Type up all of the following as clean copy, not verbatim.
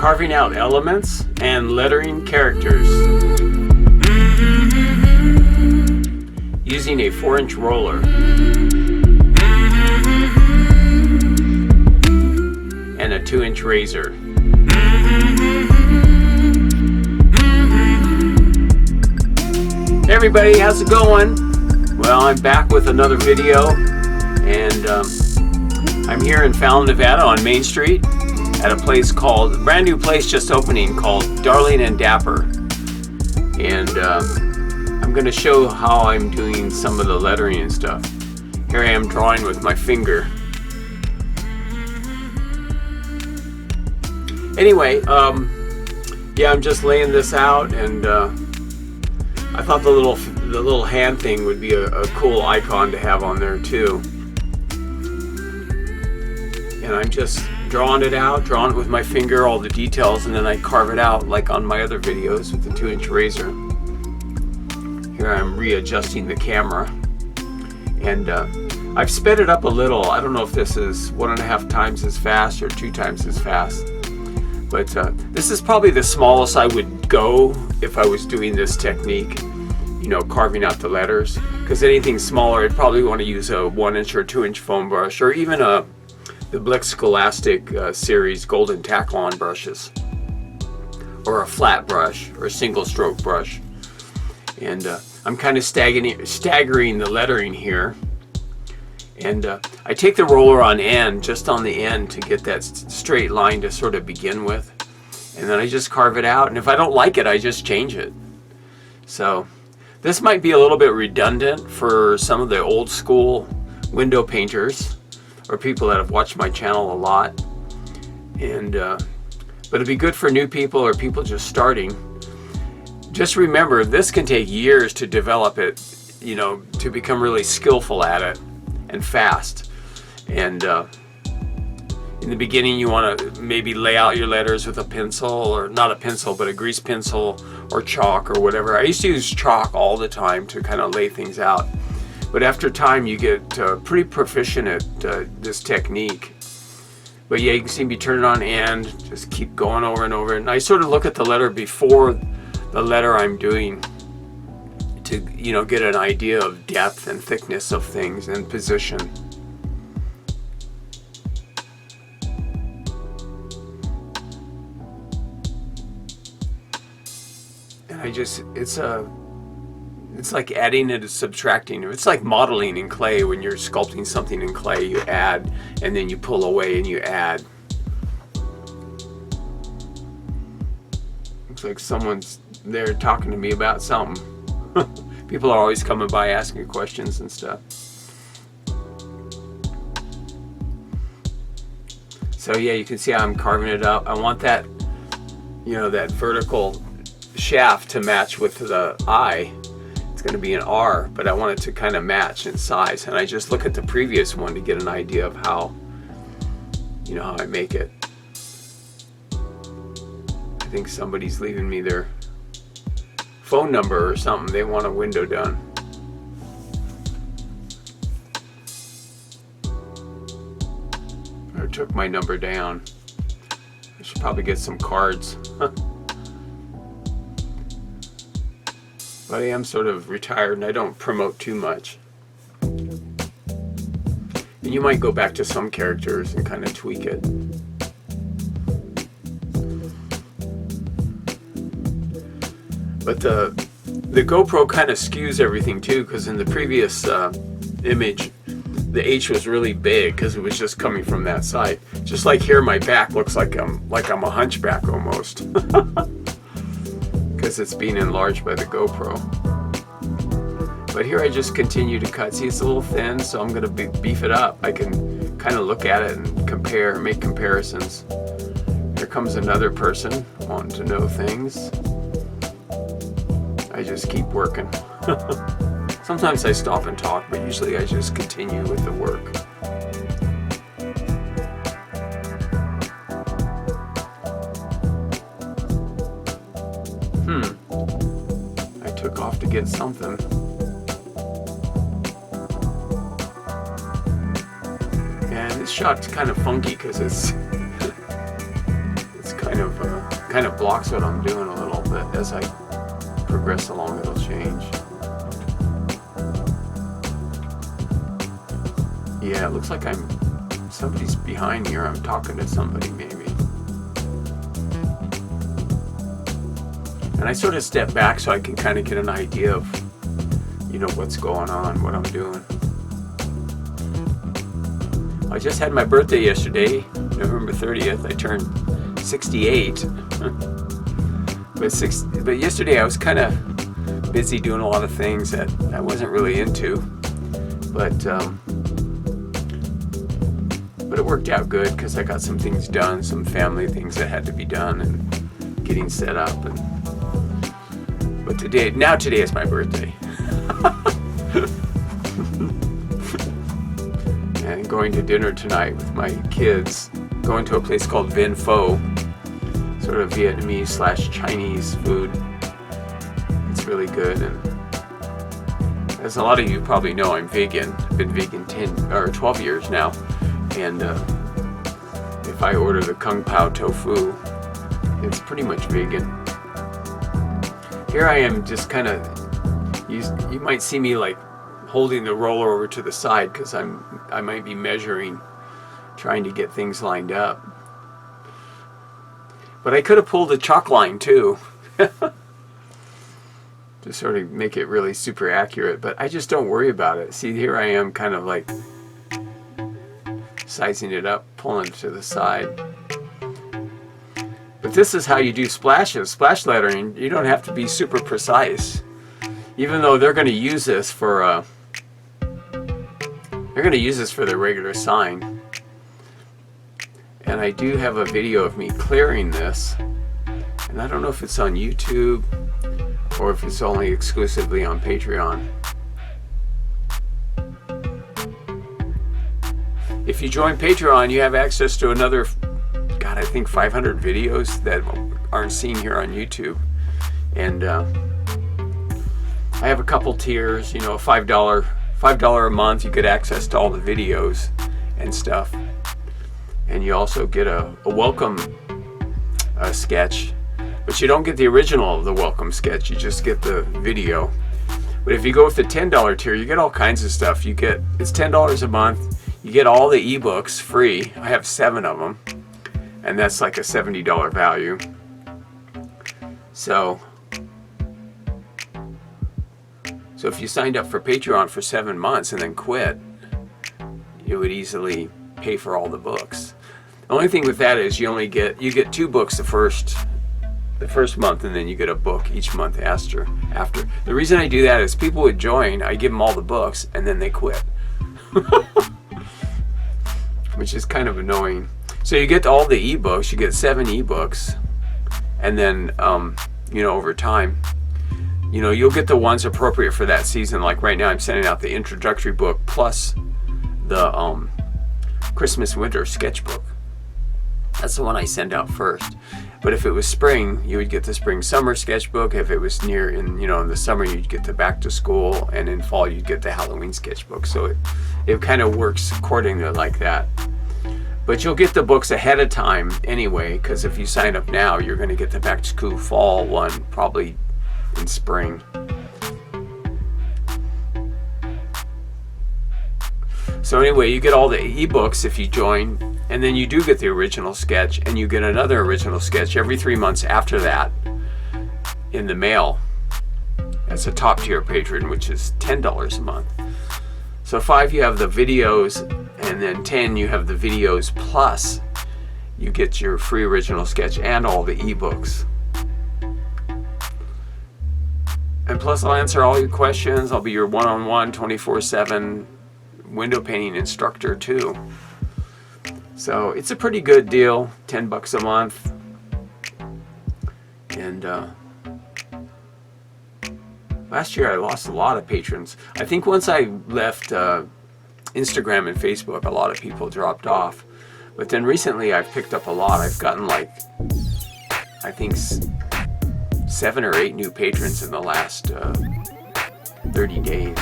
carving out elements and lettering characters using a 4-inch roller and a 2-inch razor. Hey everybody, how's it going? Well, I'm back with another video, and I'm here in Fallon, Nevada on Main Street at a place called, a brand new place just opening called Darling and Dapper. And I'm going to show how I'm doing some of the lettering and stuff. Here I am drawing with my finger. Anyway, yeah, I'm just laying this out, and I thought the little hand thing would be a cool icon to have on there too. And I'm just drawing it with my finger, all the details, and then I carve it out like on my other videos with the 2-inch razor. Here I'm readjusting the camera, and I've sped it up a little. I don't know if this is 1.5 times as fast or 2 times as fast, but this is probably the smallest I would go if I was doing this technique, you know, carving out the letters. Because anything smaller, I'd probably want to use a 1-inch or 2-inch foam brush, or even the Blick Scholastic series Golden Tack-On brushes, or a flat brush, or a single stroke brush. And I'm kind of staggering the lettering here. And I take the roller on end, just on the end, to get that straight line to sort of begin with. And then I just carve it out, and if I don't like it, I just change it. So this might be a little bit redundant for some of the old school window painters, or people that have watched my channel a lot, and but it'd be good for new people or people just starting. Just remember, this can take years to develop it, you know, to become really skillful at it and fast. And in the beginning, you want to maybe lay out your letters with a pencil, or not a pencil, but a grease pencil or chalk or whatever. I used to use chalk all the time to kind of lay things out. But after time, you get pretty proficient at this technique. But yeah, you can see me turn it on end, just keep going over and over. And I sort of look at the letter before the letter I'm doing to, you know, get an idea of depth and thickness of things and position. And I just, it's like adding and subtracting. It's like modeling in clay. When you're sculpting something in clay, you add, and then you pull away and you add. Looks like someone's there talking to me about something. People are always coming by asking questions and stuff. So yeah, you can see how I'm carving it up. I want that, you know, that vertical shaft to match with the eye. It's going to be an R, but I want it to kind of match in size. And I just look at the previous one to get an idea of how, you know, how I make it. I think somebody's leaving me their phone number or something. They want a window done. Or took my number down. I should probably get some cards. But I am sort of retired and I don't promote too much. And you might go back to some characters and kind of tweak it. But the GoPro kind of skews everything too, because in the previous image, the H was really big because it was just coming from that side. Just like here, my back looks like I'm a hunchback almost. Because it's being enlarged by the GoPro. But here I just continue to cut. See, it's a little thin, so I'm going to beef it up. I can kind of look at it and compare, make comparisons. Here comes another person wanting to know things. I just keep working. Sometimes I stop and talk, but usually I just continue with the work. I took off to get something. And this shot's kind of funky because it's kind of kind of blocks what I'm doing a little bit. As I progress along, it'll change. Yeah, it looks like somebody's behind here. I'm talking to somebody maybe. And I sort of step back so I can kind of get an idea of, what's going on, what I'm doing. I just had my birthday yesterday, November 30th. I turned 68. But yesterday I was kind of busy doing a lot of things that I wasn't really into. But it worked out good because I got some things done, some family things that had to be done, and getting set up. But today is my birthday. And going to dinner tonight with my kids, going to a place called Vin Pho, sort of Vietnamese/Chinese food. It's really good, and as a lot of you probably know, I'm vegan. I've been vegan 10 or 12 years now, and if I order the Kung Pao tofu, it's pretty much vegan. Here I am, just kind of, you might see me like holding the roller over to the side because I might be measuring, trying to get things lined up. But I could have pulled a chalk line too to sort of make it really super accurate, but I just don't worry about it. See, here I am kind of like sizing it up, pulling it to the side. But this is how you do splashes, splash lettering. You don't have to be super precise. Even though they're going to use this for their regular sign. And I do have a video of me clearing this, and I don't know if it's on YouTube or if it's only exclusively on Patreon. If you join Patreon, you have access to another, I think 500 videos that aren't seen here on YouTube. And I have a couple tiers, $5 a month, you get access to all the videos and stuff. And you also get a welcome sketch, but you don't get the original of the welcome sketch, you just get the video. But if you go with the $10 tier, you get all kinds of stuff. It's $10 a month, you get all the ebooks free. I have 7 of them, and that's like a $70 value. So if you signed up for Patreon for 7 months and then quit, you would easily pay for all the books. The only thing with that is you get 2 books the first month, and then you get a book each month after. The reason I do that is people would join, I give them all the books, and then they quit. Which is kind of annoying. So you get all the ebooks, you get 7 ebooks, and then over time, you'll get the ones appropriate for that season. Like right now I'm sending out the introductory book plus the Christmas winter sketchbook. That's the one I send out first. But if it was spring, you would get the spring summer sketchbook. If it was near in the summer, you'd get the back to school, and in fall you'd get the Halloween sketchbook. So it kind of works accordingly like that. But you'll get the books ahead of time anyway, because if you sign up now, you're going to get the back to school fall one probably in spring. So anyway, you get all the ebooks if you join, and then you do get the original sketch, and you get another original sketch every 3 months after that in the mail as a top tier patron, which is $10 a month. So 5 you have the videos, and then 10 you have the videos plus you get your free original sketch and all the ebooks. And plus I'll answer all your questions. I'll be your one-on-one 24/7 window painting instructor too. So it's a pretty good deal, $10 a month. And last year I lost a lot of patrons. I think once I left Instagram and Facebook, a lot of people dropped off. But then recently I've picked up a lot. I've gotten I think 7 or 8 new patrons in the last 30 days.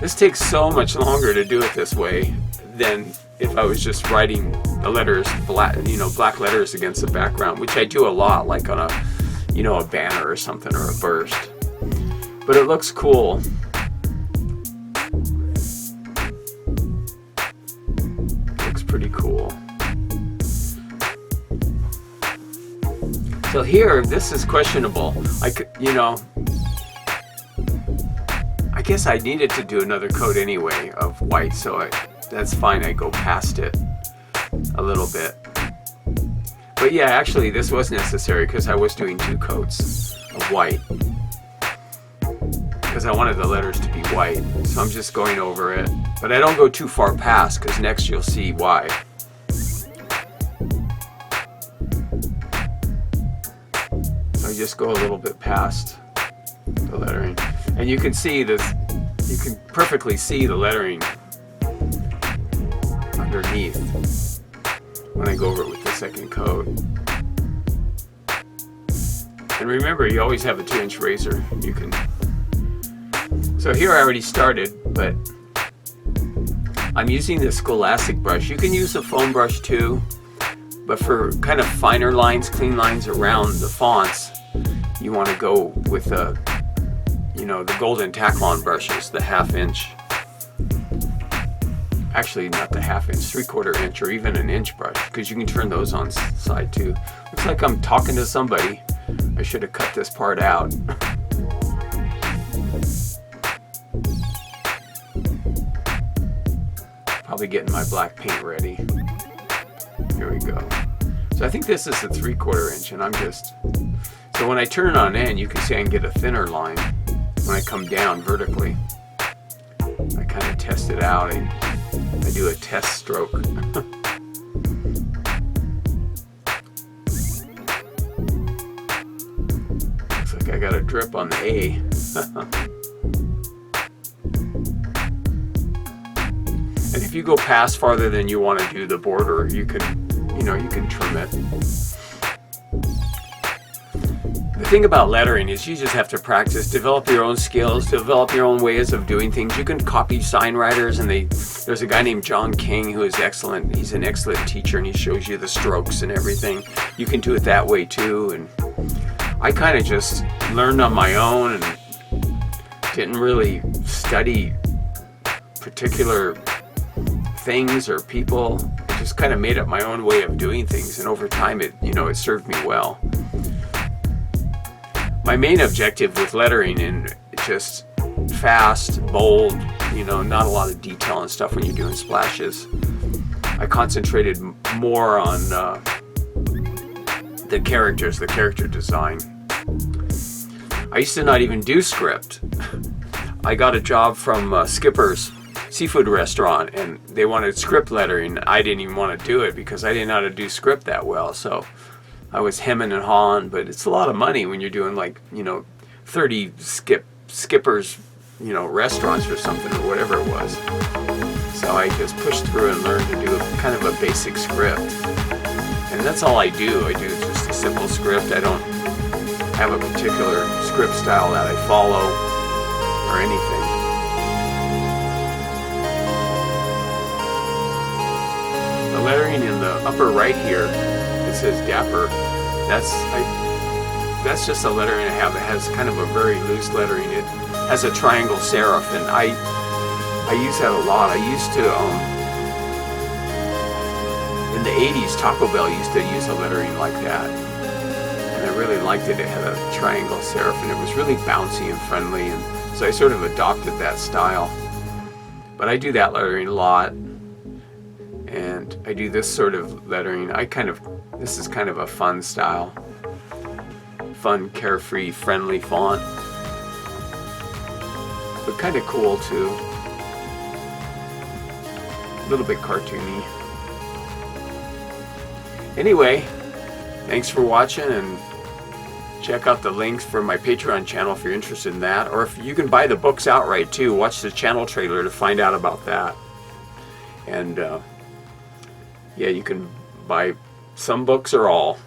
This takes so much longer to do it this way than if I was just writing the letters black, black letters against the background, which I do a lot, like on a, a banner or something, or a burst. But it looks cool. Looks pretty cool. So here, this is questionable. I guess I needed to do another coat anyway of white, so that's fine. I go past it a little bit. But yeah, actually this was necessary because I was doing 2 coats of white because I wanted the letters to be white. So I'm just going over it, but I don't go too far past because next you'll see why. So I just go a little bit past the lettering, and you can see this. You can perfectly see the lettering underneath when I go over it with the second coat. And remember, you always have a 2-inch razor. You can. So here I already started, but I'm using the Scholastic brush. You can use a foam brush too, but for kind of finer lines, clean lines around the fonts, you want to go with the the golden Taklon brushes, the 1/2 inch. Actually, not the 1/2 inch, 3/4 inch, or even an inch brush, because you can turn those on side too. Looks like I'm talking to somebody. I should have cut this part out. Probably getting my black paint ready. Here we go. So I think this is a 3/4 inch, and I'm just. So when I turn it on end, you can see I can get a thinner line. When I come down vertically, I kind of test it out. I do a test stroke. Looks like I got a drip on the A. And if you go past farther than you want to do the border, you can trim it. The thing about lettering is you just have to practice, develop your own skills, develop your own ways of doing things. You can copy sign writers, and there's a guy named John King who is excellent. He's an excellent teacher, and he shows you the strokes and everything. You can do it that way too. And I kind of just learned on my own and didn't really study particular things or people. I just kind of made up my own way of doing things, and over time it served me well. My main objective with lettering, and just fast, bold, not a lot of detail and stuff when you're doing splashes. I concentrated more on the characters, the character design. I used to not even do script. I got a job from Skipper's seafood restaurant, and they wanted script lettering. I didn't even want to do it because I didn't know how to do script that well, so I was hemming and hawing. But it's a lot of money when you're doing 30 Skipper's restaurants or something, or whatever it was. So I just pushed through and learned to do kind of a basic script, and that's all I do. I do just a simple script. I don't have a particular script style that I follow or anything. The lettering in the upper right here, it says Dapper. That's just a lettering I have. It has kind of a very loose lettering. It has a triangle serif, and I use that a lot. I used to in the 80s, Taco Bell used to use a lettering like that, and I really liked it. It had a triangle serif, and it was really bouncy and friendly, and so I sort of adopted that style. But I do that lettering a lot, and I do this sort of lettering. This is kind of a fun style, fun, carefree, friendly font, but kind of cool too. A little bit cartoony. Anyway, thanks for watching, and check out the links for my Patreon channel if you're interested in that, or if you can buy the books outright too. Watch the channel trailer to find out about that. And yeah, you can buy some books or all.